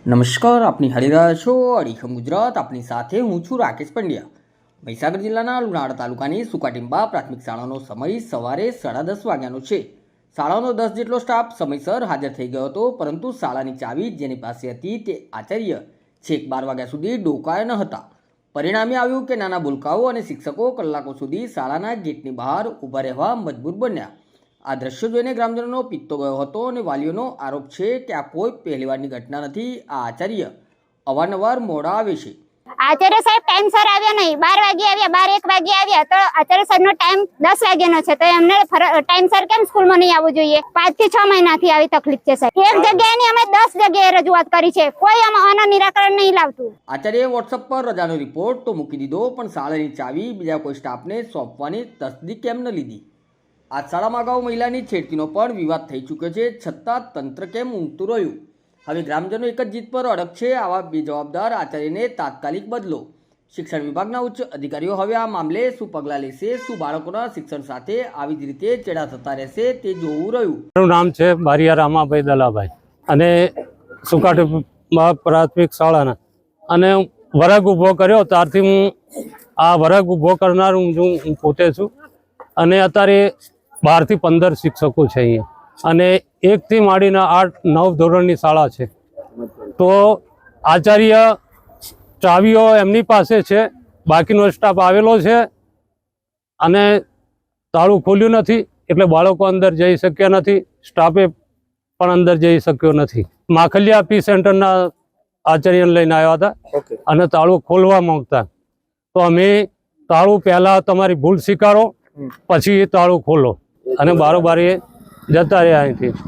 નમસ્કાર, આપની હારી રહ્યા છો અડીખમ ગુજરાત. આપની સાથે હું છું રાકેશ પંડ્યા. મહીસાગર જિલ્લાના લુણાવાડા તાલુકાની સુકાટીંબા પ્રાથમિક શાળાનો સમય સવારે 10:30 વાગ્યાનો છે. શાળાનો 10 જેટલો સ્ટાફ સમયસર હાજર થઈ ગયો હતો, પરંતુ શાળાની ચાવી જેની પાસે હતી તે આચાર્ય છેક 12 વાગ્યા સુધી ડોકાયા ન હતા. પરિણામે આવ્યું કે નાના ભૂલકાઓ અને શિક્ષકો કલાકો સુધી શાળાના ગેટની બહાર ઊભા રહેવા મજબૂર બન્યા. આ દ્રશ્ય જોઈને ગ્રામજનોનો પિત્તો ગયો હતો અને વાલીઓનો આરોપ છે કે આ કોઈ પહેલીવારની ઘટના નથી. આ આચાર્ય અવારનવાર મોડા આવે છે. આચાર્ય સાહેબ ટાઈમસર આવ્યા નહીં. 12 વાગે આવ્યા, 12-1 વાગે આવ્યા, તો આચાર્ય સાહેબનો ટાઈમ 10 વાગ્યાનો છે, તો એમને ટાઈમસર કેમ સ્કૂલમાં નહીં આવવું જોઈએ? 5 થી 6 મહિનાથી આવી તકલીફ છે સાહેબ. એક જગ્યાએની અમે 10 જગ્યાએ રજૂઆત કરી છે, કોઈ આના નિરાકરણ નહીં લાવતું. આચાર્યએ વોટ્સઅપ પર રજાનો રિપોર્ટ તો મૂકી દીધો, પણ શાળાની ચાવી બીજા કોઈ સ્ટાફને સોંપવાની તસદી કેમ ન લીધી? આ શાળામાં અગાઉ મહિલાની છેડતીનો પણ વિવાદ થઈ ચૂક્યો છે, છતાં તંત્ર કેમ ઊંઘતું રહ્યું? હવે ગ્રામજનો એક જ જીત પર અડગ છે. આવા બેજવાબદાર આચાર્યને તાત્કાલિક બદલો. શિક્ષણ વિભાગના ઉચ્ચ અધિકારીઓ હવે આ મામલે શું પગલાં લેશે? શું બાળકોના શિક્ષણ સાથે આવી જ રીતે ચેડા થતા રહેશે? તે જોવું રહ્યું. મારું નામ છે બારિયા રામાભાઈ દલાભાઈ અને સુકાટીંબા પ્રાથમિક શાળાના, અને વર્ગ ઊભો કર્યો ત્યારથી હું આ વર્ગ ઊભો કરનાર હું પોતે છું. અને અત્યારે 12 થી 15 શિક્ષકો છે અહીંયા, અને 1 થી માંડીને 8-9 ધોરણની શાળા છે. તો આચાર્ય ચાવીઓ એમની પાસે છે, બાકીનો સ્ટાફ આવેલો છે અને તાળું ખોલ્યું નથી, એટલે બાળકો અંદર જઈ શક્યા નથી, સ્ટાફે પણ અંદર જઈ શક્યો નથી. માખલિયા પી સેન્ટરના આચાર્યને લઈને આવ્યા હતા અને તાળું ખોલવા માંગતા, તો અમે તાળું પહેલાં તમારી ભૂલ સ્વીકારો, પછી તાળું ખોલો, અને બારોબાર જતા રહ્યા અહીંથી.